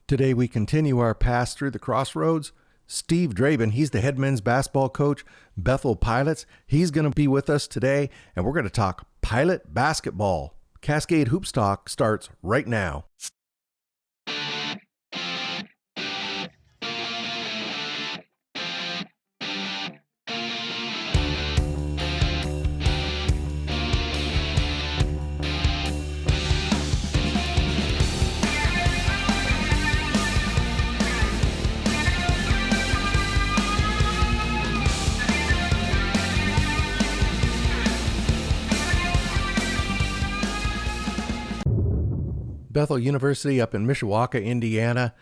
Today we continue our pass through the crossroads. Steve Drabyn, he's the head men's basketball coach, Bethel Pilots. He's going to be with us today, and we're going to talk Pilot basketball. Cascade Hoops Talk starts right now. Bethel University up in Mishawaka, Indiana.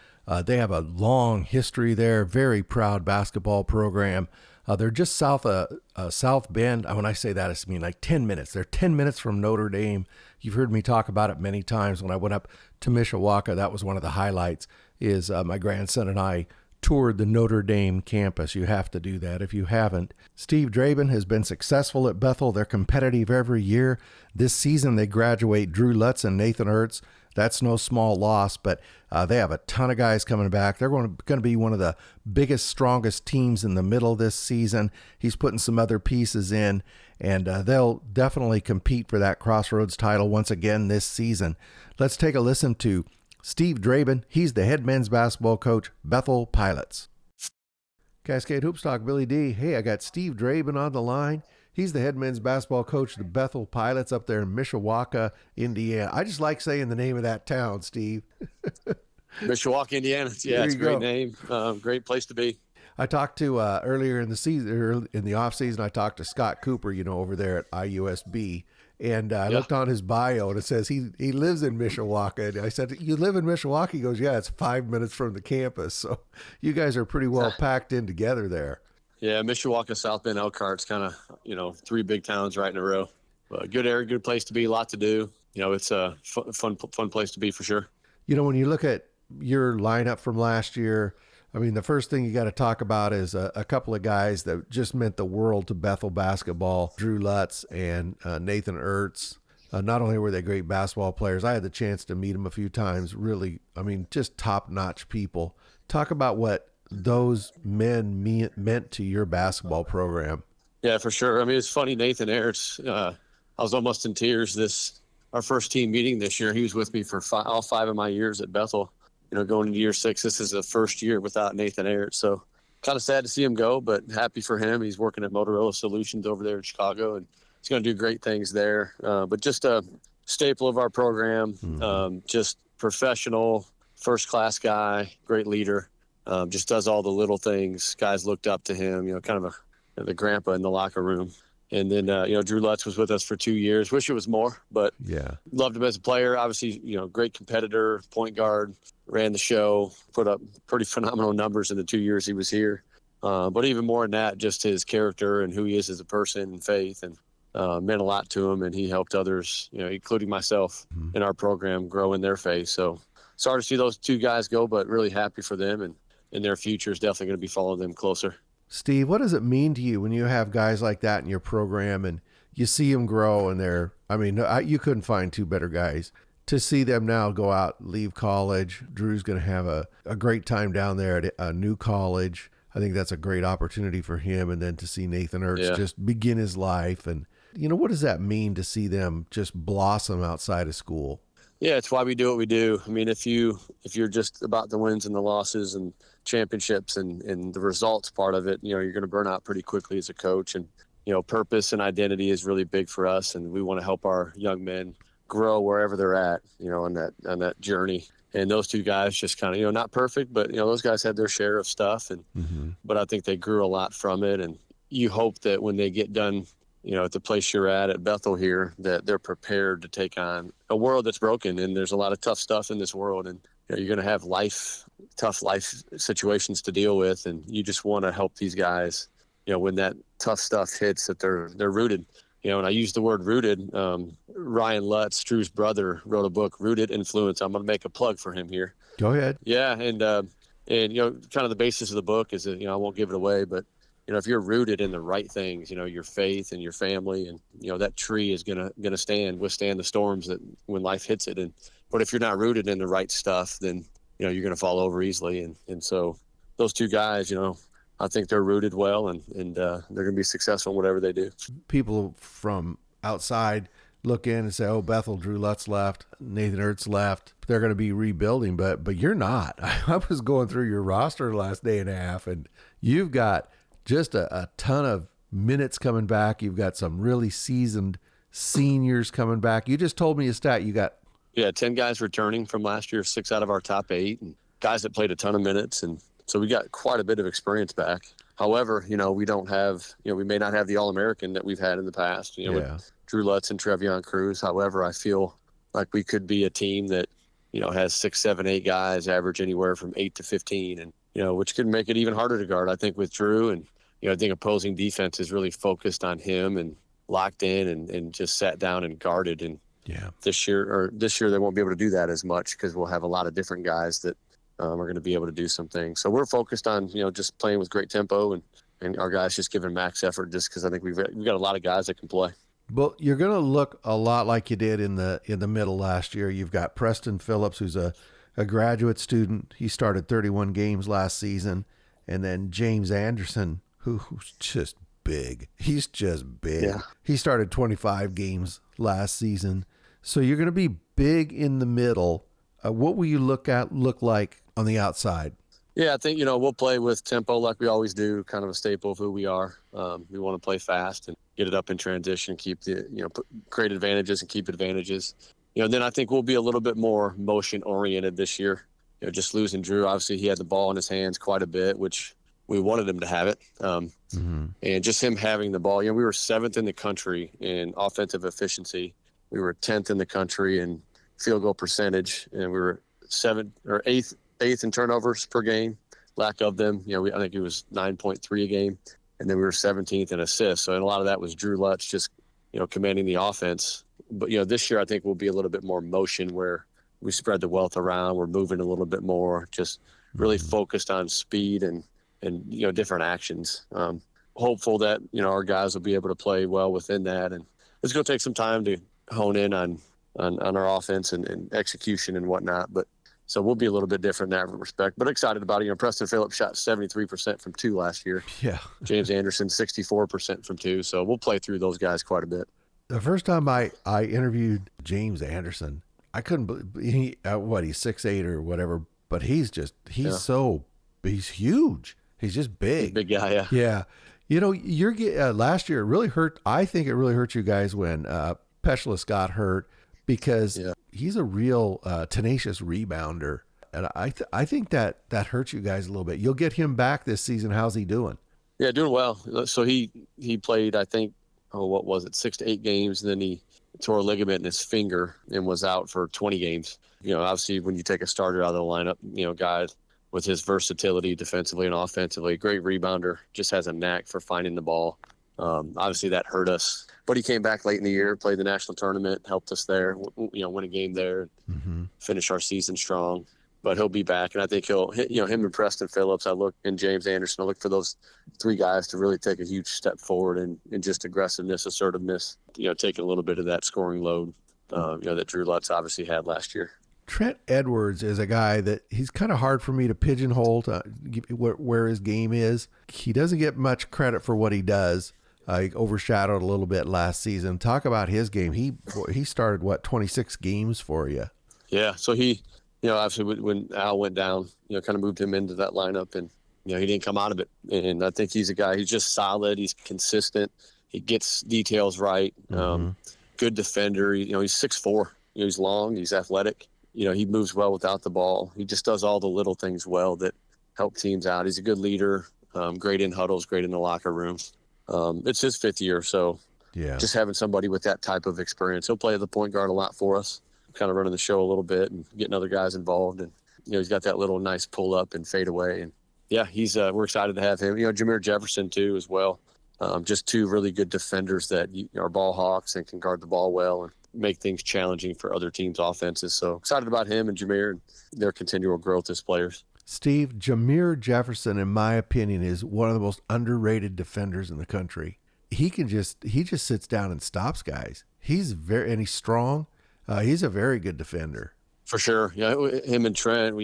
They have a long history there, very proud basketball program. They're just south of South Bend. When I say that, I mean like 10 minutes. They're 10 minutes from Notre Dame. You've heard me talk about it many times. When I went up to Mishawaka, that was one of the highlights, is my grandson and I toured the Notre Dame campus. You have to do that if you haven't. Steve Drabyn has been successful at Bethel. They're competitive every year. This season they graduate Drew Lutz and Nathan Ertz. That's no small loss, but they have a ton of guys coming back. They're going to be one of the biggest, strongest teams in the middle this season. He's putting some other pieces in, and they'll definitely compete for that Crossroads title once again this season. Let's take a listen to Steve Drabyn. He's the head men's basketball coach, Bethel Pilots. Cascade Hoops Talk, Billy D. Hey, I got Steve Drabyn on the line. He's the head men's basketball coach of the Bethel Pilots up there in Mishawaka, Indiana. I just like saying the name of that town, Steve. Mishawaka, Indiana. Yeah, it's a great name. Great place to be. I talked to earlier in the season, in the off season, I talked to Scott Cooper, over there at IUSB, and I looked on his bio and it says he lives in Mishawaka. And I said, "You live in Mishawaka?" He goes, "Yeah, it's 5 minutes from the campus." So you guys are pretty well packed in together there. Yeah, Mishawaka, South Bend, Elkhart's kind of, three big towns right in a row. Good area, good place to be, a lot to do. It's a fun place to be for sure. When you look at your lineup from last year, the first thing you got to talk about is a couple of guys that just meant the world to Bethel basketball, Drew Lutz and Nathan Ertz. Not only were they great basketball players, I had the chance to meet them a few times. Really, just top-notch people. Talk about what those men meant to your basketball program. Yeah, for sure. It's funny, Nathan Ertz, I was almost in tears our first team meeting this year. He was with me for all 5 of my years at Bethel. Going into year 6, this is the first year without Nathan Ertz. So kind of sad to see him go, but happy for him. He's working at Motorola Solutions over there in Chicago, and he's going to do great things there. But just a staple of our program, just professional, first-class guy, great leader. Just does all the little things. Guys looked up to him, kind of the grandpa in the locker room. And then, Drew Lutz was with us for 2 years. Wish it was more, but yeah, loved him as a player. Obviously, great competitor, point guard, ran the show, put up pretty phenomenal numbers in the 2 years he was here. But even more than that, just his character and who he is as a person and faith, and meant a lot to him. And he helped others, including myself in our program, grow in their faith. So sorry to see those two guys go, but really happy for them, and their future is definitely going to be following them closer. Steve, what does it mean to you when you have guys like that in your program and you see them grow and you couldn't find two better guys to see them now go out, leave college. Drew's going to have a great time down there at a new college. I think that's a great opportunity for him. And then to see Nathan Ertz just begin his life. And, what does that mean to see them just blossom outside of school? Yeah, it's why we do what we do. If you're just about the wins and the losses and championships and the results part of it, you're going to burn out pretty quickly as a coach. And, purpose and identity is really big for us. And we want to help our young men grow wherever they're at, on that journey. And those two guys just kind of, not perfect, but, those guys had their share of stuff. And but I think they grew a lot from it. And you hope that when they get done, at the place you're at Bethel here, that they're prepared to take on a world that's broken. And there's a lot of tough stuff in this world. And you're going to have tough life situations to deal with. And you just want to help these guys, when that tough stuff hits, that they're rooted. And I use the word rooted. Ryan Lutz, Drew's brother, wrote a book, Rooted Influence. I'm going to make a plug for him here. Go ahead. Yeah. And kind of the basis of the book is that, I won't give it away, but if you're rooted in the right things, your faith and your family, and that tree is gonna withstand the storms that when life hits it. But if you're not rooted in the right stuff, then you're going to fall over easily. And so those two guys, I think they're rooted well, and they're going to be successful in whatever they do. People from outside look in and say, "Oh, Bethel, Drew Lutz left, Nathan Ertz left. They're going to be rebuilding," but you're not. I was going through your roster the last day and a half, and you've got just a ton of minutes coming back. You've got some really seasoned seniors coming back. You just told me a stat. You got 10 guys returning from last year, 6 out of our top 8, and guys that played a ton of minutes, and so we got quite a bit of experience back. However, we don't have, we may not have the All-American that we've had in the past, with Drew Lutz and Trevion Cruz. However, I feel like we could be a team that, has 6, 7, 8 guys, average anywhere from 8 to 15, and, which could make it even harder to guard, I think, with Drew. And, I think opposing defense is really focused on him and locked in and just sat down and guarded. And this year they won't be able to do that as much because we'll have a lot of different guys that are going to be able to do some things. So we're focused on, just playing with great tempo and our guys just giving max effort, just because I think we've got a lot of guys that can play. Well, you're going to look a lot like you did in the middle last year. You've got Preston Phillips, who's a graduate student. He started 31 games last season. And then James Anderson, who's just big. He's just big. Yeah. He started 25 games last season. So you're going to be big in the middle. What will you look like on the outside? Yeah, I think, we'll play with tempo like we always do, kind of a staple of who we are. We want to play fast and get it up in transition, keep create advantages and keep advantages. Then I think we'll be a little bit more motion oriented this year. Just losing Drew, obviously he had the ball in his hands quite a bit, which we wanted him to have it. And just him having the ball, we were 7th in the country in offensive efficiency. We were 10th in the country in field goal percentage, and we were 7th or 8th in turnovers per game, lack of them. I think it was 9.3 a game, and then we were 17th in assists. So, and a lot of that was Drew Lutz just, commanding the offense. But, this year I think we'll be a little bit more motion where we spread the wealth around. We're moving a little bit more, just really focused on speed and different actions. Hopeful that, our guys will be able to play well within that. And it's going to take some time to hone in on our offense and execution and whatnot. But so we'll be a little bit different in that respect, but excited about it. Preston Phillips shot 73% from 2 last year. Yeah. James Anderson, 64% from 2. So we'll play through those guys quite a bit. The first time I interviewed James Anderson, I couldn't believe he's 6'8" or whatever, but he's huge. He's just big. He's a big guy. Yeah. You're last year it really hurt. I think it really hurt you guys when Peschlis got hurt, because he's a real tenacious rebounder. And I think that hurts you guys a little bit. You'll get him back this season. How's he doing? Yeah, doing well. So he played, I think, 6 to 8 games, and then he tore a ligament in his finger and was out for 20 games. Obviously when you take a starter out of the lineup, guy with his versatility defensively and offensively, great rebounder, just has a knack for finding the ball. Obviously that hurt us, but he came back late in the year, played the national tournament, helped us there, win a game there, finish our season strong. But he'll be back, and I think he'll hit, him and Preston Phillips, and James Anderson, I look for those 3 guys to really take a huge step forward in just aggressiveness, assertiveness, taking a little bit of that scoring load, that Drew Lutz obviously had last year. Trent Edwards is a guy that he's kind of hard for me to pigeonhole to where his game is. He doesn't get much credit for what he does. He overshadowed a little bit last season. Talk about his game. He started 26 games for you. Yeah. So he, obviously when Al went down, kind of moved him into that lineup, and, he didn't come out of it. And I think he's a guy, he's just solid. He's consistent. He gets details right. Good defender. He's 6'4". He's long, he's athletic. He moves well without the ball. He just does all the little things well that help teams out. He's a good leader, great in huddles, great in the locker room. It's his 5th year. So just having somebody with that type of experience, he'll play the point guard a lot for us, kind of running the show a little bit and getting other guys involved. And, he's got that little nice pull up and fade away. And we're excited to have him. Jameer Jefferson too, as well. Just 2 really good defenders that are ball hawks and can guard the ball well and make things challenging for other teams' offenses. So excited about him and Jameer and their continual growth as players. Steve, Jameer Jefferson, in my opinion, is one of the most underrated defenders in the country. He just sits down and stops guys. He's strong. He's a very good defender. For sure. Yeah. Him and Trent,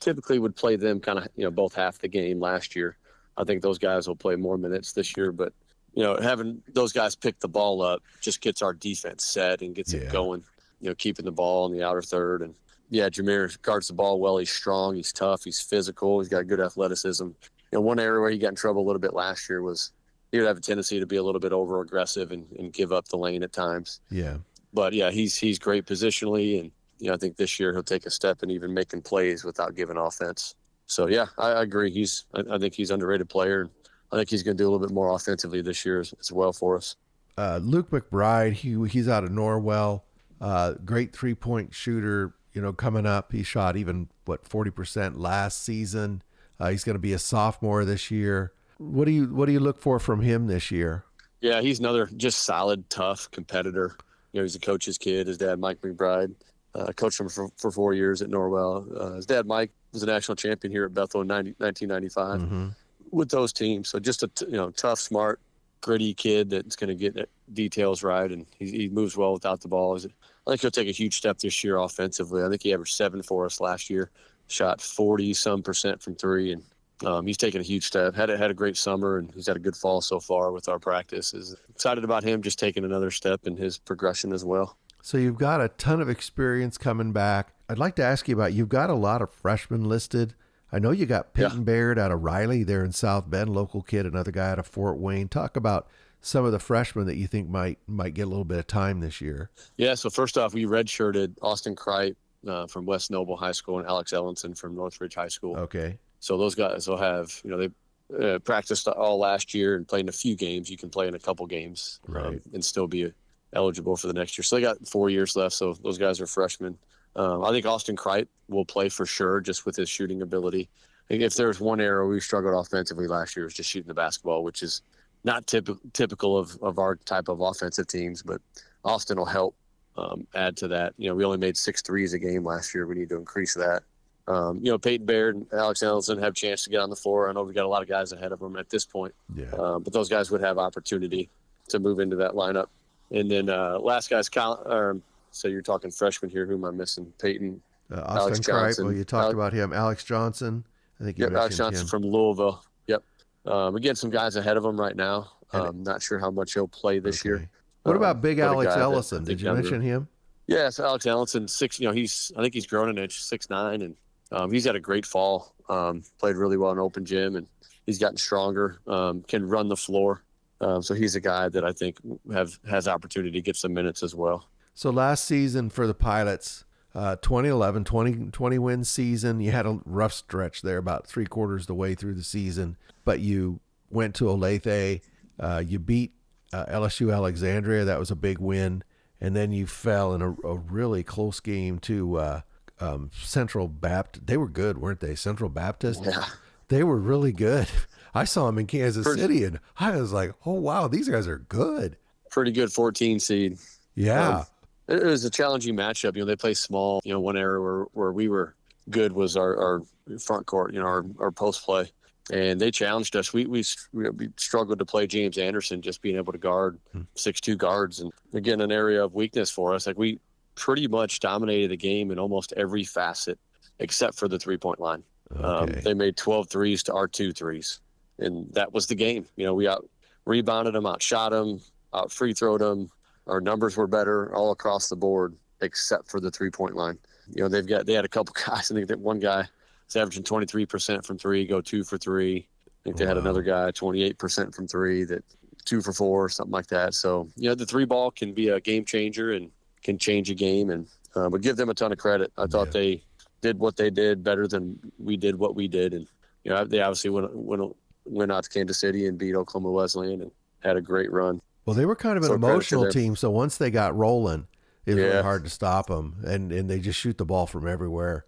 typically would play them kind of, both half the game last year. I think those guys will play more minutes this year, but having those guys pick the ball up just gets our defense set and gets it going, keeping the ball in the outer third. And Jameer guards the ball well. He's strong. He's tough. He's physical. He's got good athleticism. One area where he got in trouble a little bit last year was he would have a tendency to be a little bit over aggressive and give up the lane at times. Yeah. But he's great positionally. And, I think this year he'll take a step in even making plays without giving offense. So I agree. I think he's an underrated player. I think he's going to do a little bit more offensively this year as well for us. Luke McBride, he's out of Norwell. Great 3-point shooter, coming up. He shot even 40% last season. He's going to be a sophomore this year. What do you look for from him this year? Yeah, he's another just solid, tough competitor. He's a coach's kid. His dad, Mike McBride, coached him for 4 years at Norwell. His dad, Mike, was a national champion here at Bethel in 1995 with those teams. So just a tough, smart, gritty kid that's going to get details right, and he moves well without the ball. I think he'll take a huge step this year offensively. I think he averaged 7 for us last year, shot 40-some% from three, and he's taken a huge step. Had a great summer, and he's had a good fall so far with our practices. Excited about him just taking another step in his progression as well. So you've got a ton of experience coming back. I'd like to ask you about, you've got a lot of freshmen listed. I know you got Peyton Baird out of Riley there in South Bend, local kid, another guy out of Fort Wayne. Talk about some of the freshmen that you think might get a little bit of time this year. Yeah, so first off, we redshirted Austin Kripe from West Noble High School and Alex Ellenson from Northridge High School. Okay. So those guys will have, they practiced all last year and played in a few games. You can play in a couple games and still be eligible for the next year. So they got 4 years left, so those guys are freshmen. I think Austin Kripe will play for sure just with his shooting ability. If there's one area we struggled offensively last year, it was just shooting the basketball, which is not typical of our type of offensive teams, but Austin will help add to that. We only made 6 threes a game last year. We need to increase that. Peyton Baird and Alex Ellison have a chance to get on the floor. I know we've got a lot of guys ahead of them at this point, but those guys would have opportunity to move into that lineup. And then last guy's so you're talking freshman here. Who am I missing? Peyton, Austin Kripe. Well, you talked about him. Alex Johnson. I think you mentioned Alex Johnson him. from Louisville. Yep. We get some guys ahead of him right now. Not sure how much he'll play this year. What about big Alex Ellison? Did you mention him? Yeah, so Alex Ellison, I think he's grown an inch, 6'9", and he's had a great fall. Played really well in open gym, and he's gotten stronger. Can run the floor. So he's a guy that I think has opportunity to get some minutes as well. So last season for the Pilots, 2011, 20 win season. You had a rough stretch there about 3/4 the way through the season, but you went to Olathe. You beat LSU Alexandria. That was a big win. And then you fell in a really close game to Central Baptist. They were good, weren't they? Central Baptist? Yeah. They were really good. I saw them in Kansas City, and I was like, oh, wow, these guys are good. Pretty good 14 seed. Yeah. It was a challenging matchup. They play small. One area where we were good was our front court, our post play. And they challenged us. We struggled to play James Anderson, just being able to guard 6'2" guards. And again, an area of weakness for us. Like, we pretty much dominated the game in almost every facet except for the 3-point line. Okay. They made 12 threes to our 2 threes. And that was the game. We out rebounded them, outshot them, out free throwed them. Our numbers were better all across the board except for the 3-point line. They had a couple guys. I think that one guy is averaging 23% from three, go 2 for 3. I think they had another guy 28% from 3, that 2 for 4, something like that. So the 3 ball can be a game changer and can change a game. And but give them a ton of credit. I thought they did what they did better than we did what we did. And they obviously went out to Kansas City and beat Oklahoma Wesleyan and had a great run. Well, they were kind of an emotional team, so once they got rolling, it was really hard to stop them, and they just shoot the ball from everywhere.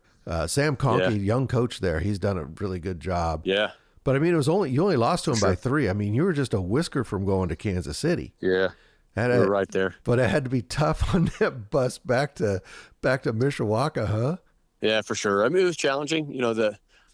Sam Conkey, young coach there, he's done a really good job. Yeah. But, I mean, you only lost to him by 3. I mean, you were just a whisker from going to Kansas City. Yeah. We're right there. But it had to be tough on that bus back to Mishawaka, huh? Yeah, for sure. I mean, it was challenging.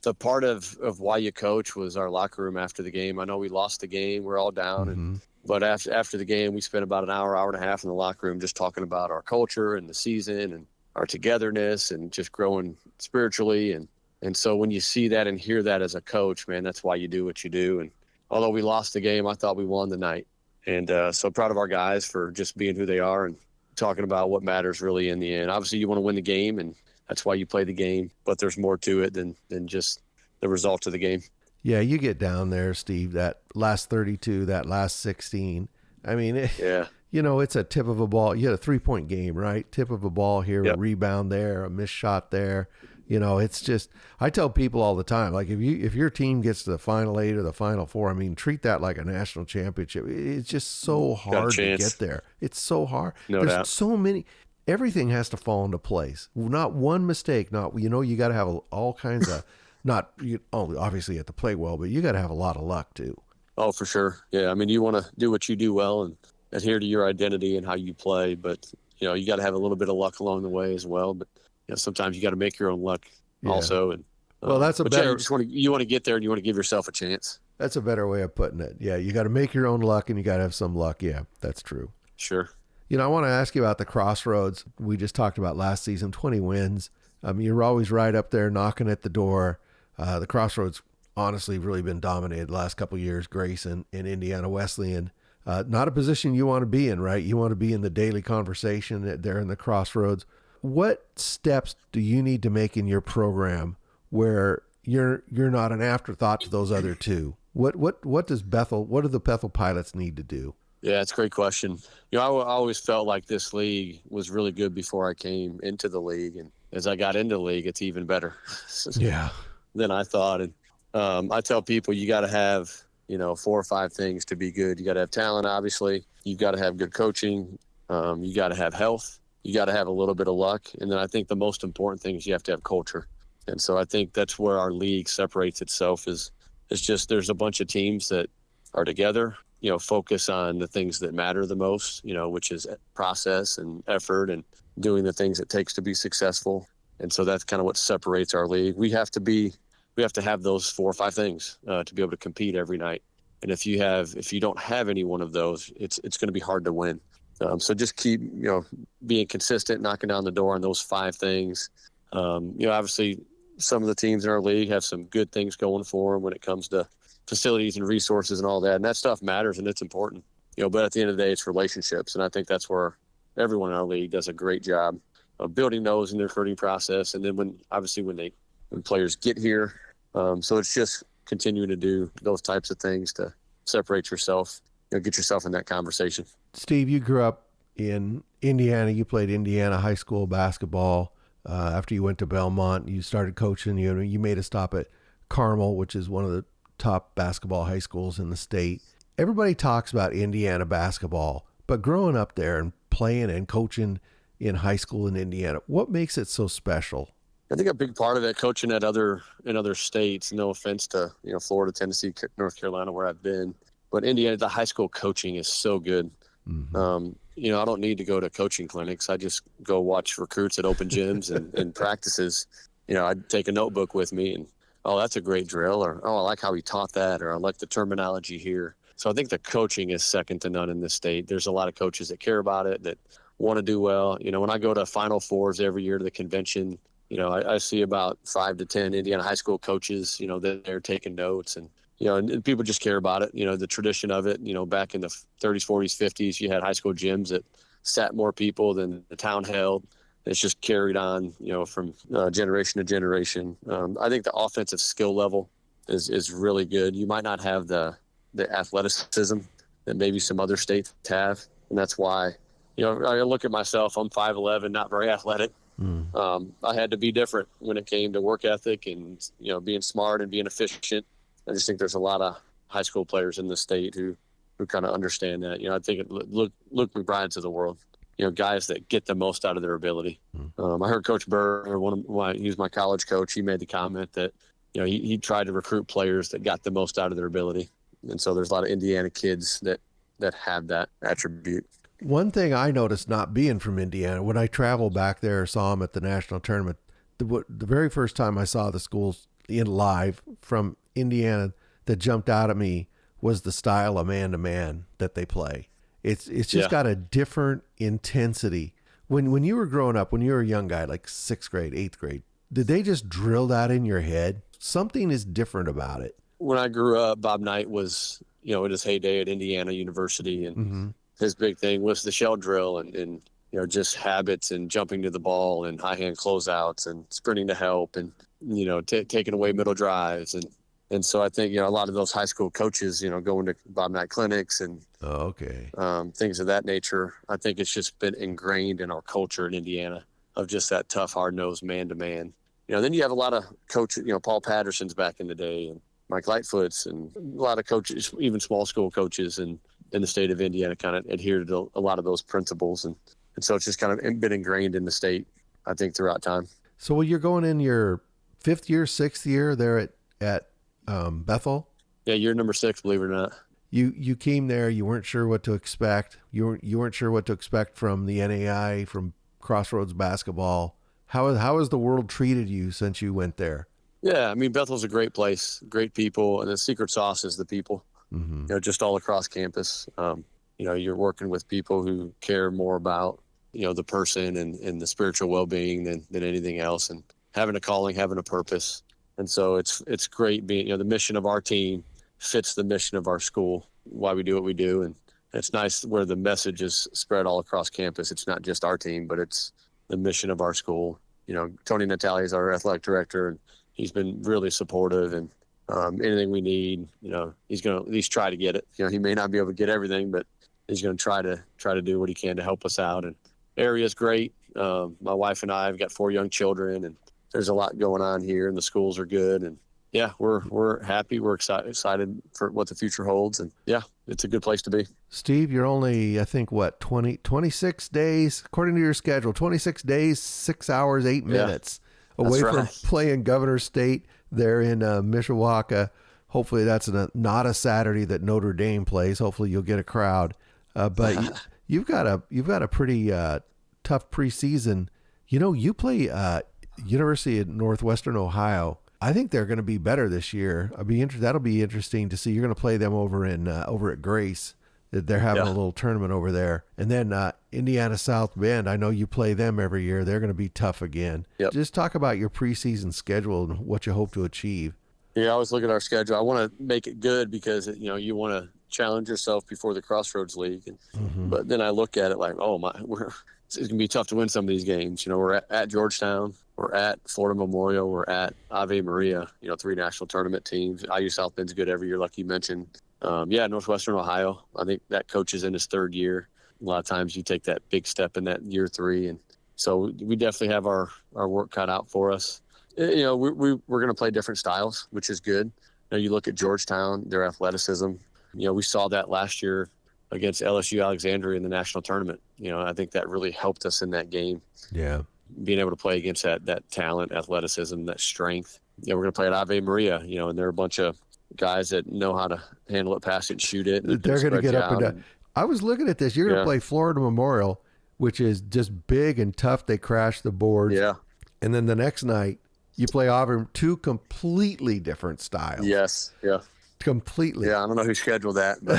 The part of why you coach was our locker room after the game. I know we lost the game. We're all down. But after the game, we spent about an hour and a half in the locker room just talking about our culture and the season and our togetherness and just growing spiritually. And And so when you see that and hear that as a coach, man, that's why you do what you do. And although we lost the game, I thought we won the night. And so proud of our guys for just being who they are and talking about what matters really in the end. Obviously, you want to win the game, and that's why you play the game. But there's more to it than just the result of the game. Yeah, you get down there, Steve, that last 32, that last 16. I mean, Yeah. you know, it's a tip of a ball. You had a 3-point game, right? Tip of a ball here, Yep. a rebound there, a missed shot there. You know, it's just, I tell people all the time, like if your team gets to the final 8 or the final 4, I mean, treat that like a national championship. It's just so hard to get there. It's so hard. No There's doubt. so many, everything has to fall into place. Not one mistake. Not, you know, you got to have all kinds of, not obviously you have to play well, but you got to have a lot of luck too. Oh, for sure. Yeah. I mean, you want to do what you do well and adhere to your identity and how you play, but you know, you got to have a little bit of luck along the way as well. But you know, sometimes you got to make your own luck also. And well, that's a better. Yeah, you want to get there, and you want to give yourself a chance. That's a better way of putting it. Yeah, you got to make your own luck, and you got to have some luck. Yeah, that's true. Sure. You know, I want to ask you about the Crossroads. We just talked about last season, 20 wins. You're always right up there knocking at the door. The Crossroads honestly really been dominated the last couple of years. Grayson and Indiana Wesleyan. Not a position you want to be in, right? You want to be in the daily conversation there in the Crossroads. What steps do you need to make in your program where you're not an afterthought to those other two? What do the Bethel Pilots need to do? Yeah, it's a great question. You know, I always felt like this league was really good before I came into the league, and as I got into the league, it's even better. Yeah. Than I thought. And I tell people you got to have, you know, 4 or 5 things to be good. You got to have talent, obviously. You've got to have good coaching. You got to have health. You got to have a little bit of luck. And then I think the most important thing is you have to have culture. And so I think that's where our league separates itself is just there's a bunch of teams that are together, you know, focus on the things that matter the most, you know, which is process and effort and doing the things it takes to be successful. And so that's kind of what separates our league. We have to have those 4 or 5 things to be able to compete every night. And if you don't have any one of those, it's going to be hard to win. So just keep, you know, being consistent, knocking down the door on those 5 things. You know, obviously some of the teams in our league have some good things going for them when it comes to facilities and resources and all that. And that stuff matters and it's important, you know, but at the end of the day, it's relationships. And I think that's where everyone in our league does a great job of building those in their recruiting process. And then when players get here, so it's just continuing to do those types of things to separate yourself, you know, get yourself in that conversation. Steve, you grew up in Indiana. You played Indiana high school basketball. After you went to Belmont, you started coaching. You made a stop at Carmel, which is one of the top basketball high schools in the state. Everybody talks about Indiana basketball, but growing up there and playing and coaching in high school in Indiana, what makes it so special? I think a big part of it, coaching in other states, no offense to, you know, Florida, Tennessee, North Carolina, where I've been, but Indiana, the high school coaching is so good. Mm-hmm. You know, I don't need to go to coaching clinics. I just go watch recruits at open gyms and practices. You know, I'd take a notebook with me and, oh, that's a great drill, or, oh, I like how he taught that, or I like the terminology here. So I think the coaching is second to none in this state. There's a lot of coaches that care about it, that want to do well. You know, when I go to Final Fours every year to the convention, you know, I see about 5 to 10 Indiana high school coaches, you know, that they're taking notes and, you know, and people just care about it. You know, the tradition of it, you know, back in the 30s, 40s, 50s, you had high school gyms that sat more people than the town held. It's just carried on, you know, from generation to generation. I think the offensive skill level is really good. You might not have the athleticism that maybe some other states have. And that's why, you know, I look at myself, I'm 5'11", not very athletic. I had to be different when it came to work ethic and, you know, being smart and being efficient. I just think there's a lot of high school players in the state who kind of understand that. You know, I think Luke McBride's of the world, you know, guys that get the most out of their ability. I heard Coach Burr, he was my college coach. He made the comment that, you know, he tried to recruit players that got the most out of their ability. And so there's a lot of Indiana kids that have that attribute. One thing I noticed not being from Indiana, when I traveled back there, saw them at the national tournament, the very first time I saw the schools in live from Indiana that jumped out at me was the style of man-to-man that they play. It's just got a different intensity. When you were growing up, when you were a young guy, like 6th grade, 8th grade, Did they just drill that in your head? Something is different about it. When I grew up, Bob Knight was, in his heyday at Indiana University, and Mm-hmm. his big thing was the shell drill and just habits and jumping to the ball and high hand closeouts and sprinting to help and, taking away middle drives. And so I think, a lot of those high school coaches, going to Bob Knight clinics and Oh, okay. things of that nature, I think it's just been ingrained in our culture in Indiana of just that tough, hard-nosed man-to-man. Then you have a lot of coaches, Paul Patterson's back in the day and Mike Lightfoot's and a lot of coaches, even small school coaches in the state of Indiana kind of adhere to a lot of those principles. And so it's just kind of been ingrained in the state, I think, throughout time. So you're going in your 5th year, 6th year there at Bethel? Yeah, year number 6, believe it or not. You came there, you weren't sure what to expect. You weren't sure what to expect from the NAI, from Crossroads basketball. How has the world treated you since you went there? Yeah, I mean, Bethel's a great place, great people, and the secret sauce is the people, Mm-hmm. just all across campus. You're working with people who care more about, the person and the spiritual well-being than anything else, and having a calling, having a purpose. And so it's great being, the mission of our team fits the mission of our school, why we do what we do. And it's nice where the message is spread all across campus. It's not just our team, but it's the mission of our school. Tony Natale is our athletic director, and he's been really supportive, and anything we need, he's going to at least try to get it. He may not be able to get everything, but he's going to try to do what he can to help us out. And area's great. My wife and I have got 4 young children, and there's a lot going on here, and the schools are good. And yeah, we're happy. We're excited for what the future holds. And yeah, it's a good place to be. Steve, you're only, I think, 26 days, according to your schedule, 26 days, 6 hours, 8 minutes away from playing Governor State there in Mishawaka. Hopefully that's not a Saturday that Notre Dame plays. Hopefully you'll get a crowd. But you've got a pretty tough preseason. You play University of Northwestern Ohio. I think they're going to be better this year. That'll be interesting to see. You're going to play them over at Grace. They're having a little tournament over there. And then Indiana South Bend, I know you play them every year. They're going to be tough again. Yep. Just talk about your preseason schedule and what you hope to achieve. Yeah, I always look at our schedule. I want to make it good because, you want to challenge yourself before the Crossroads League. But then I look at it like, oh, it's going to be tough to win some of these games. We're at Georgetown. We're at Florida Memorial. We're at Ave Maria, 3 national tournament teams. IU South Bend's good every year, like you mentioned. Northwestern Ohio. I think that coach is in his 3rd year. A lot of times you take that big step in that year 3. And so we definitely have our work cut out for us. We're going to play different styles, which is good. You look at Georgetown, their athleticism. We saw that last year against LSU Alexandria in the national tournament. I think that really helped us in that game. Yeah. Being able to play against that talent, athleticism, that strength. We're going to play at Ave Maria, and there are a bunch of guys that know how to handle it, pass it, and shoot it. And they're going to get up and down. I was looking at this. You're going to play Florida Memorial, which is just big and tough. They crash the boards. Yeah. And then the next night, you play Auburn, 2 completely different styles. Yes. Yeah. Completely. Yeah. I don't know who scheduled that, but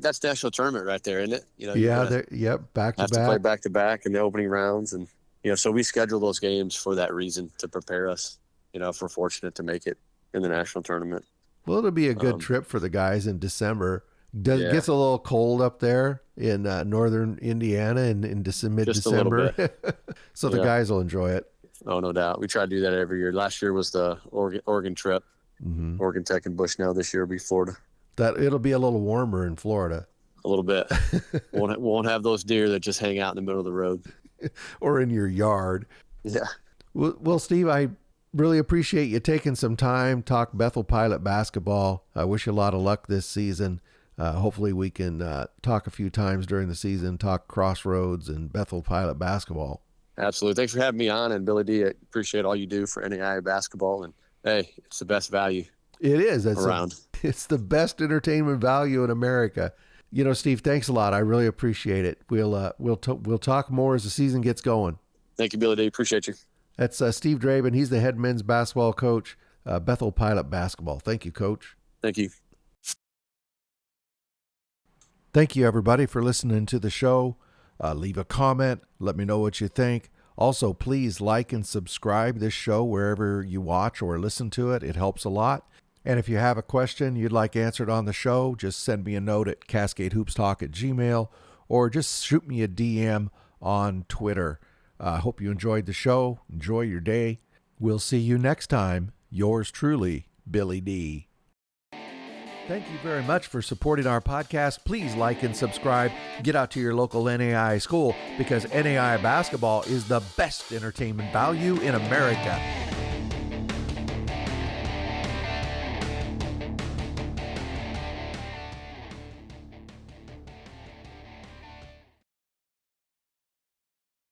that's national tournament right there, isn't it? Back to back. Have to play back to back in the opening rounds, and so we schedule those games for that reason, to prepare us. If we're fortunate to make it in the national tournament. Well, it'll be a good trip for the guys in December. Gets a little cold up there in northern Indiana in mid-December. So the guys will enjoy it. Oh, no doubt. We try to do that every year. Last year was the Oregon trip. Mm-hmm. Oregon Tech and Bushnell. This year will be Florida. It'll be a little warmer in Florida. A little bit. won't have those deer that just hang out in the middle of the road. Or in your yard. Yeah. Well, Steve, I really appreciate you taking some time, talk Bethel Pilot basketball. I wish you a lot of luck this season. Hopefully we can talk a few times during the season, talk Crossroads and Bethel Pilot basketball. Absolutely. Thanks for having me on. And Billy D, I appreciate all you do for NAI basketball. And hey, it's the best value. It is. Around. It's the best entertainment value in America. Steve, thanks a lot. I really appreciate it. We'll talk more as the season gets going. Thank you, Billy D. Appreciate you. That's Steve Drabyn. He's the head men's basketball coach, Bethel Pilot basketball. Thank you, Coach. Thank you. Thank you, everybody, for listening to the show. Leave a comment. Let me know what you think. Also, please like and subscribe this show wherever you watch or listen to it. It helps a lot. And if you have a question you'd like answered on the show, just send me a note at cascadehoopstalk@gmail.com or just shoot me a DM on Twitter. I hope you enjoyed the show. Enjoy your day. We'll see you next time. Yours truly, Billy D. Thank you very much for supporting our podcast. Please like and subscribe. Get out to your local NAI school because NAI basketball is the best entertainment value in America.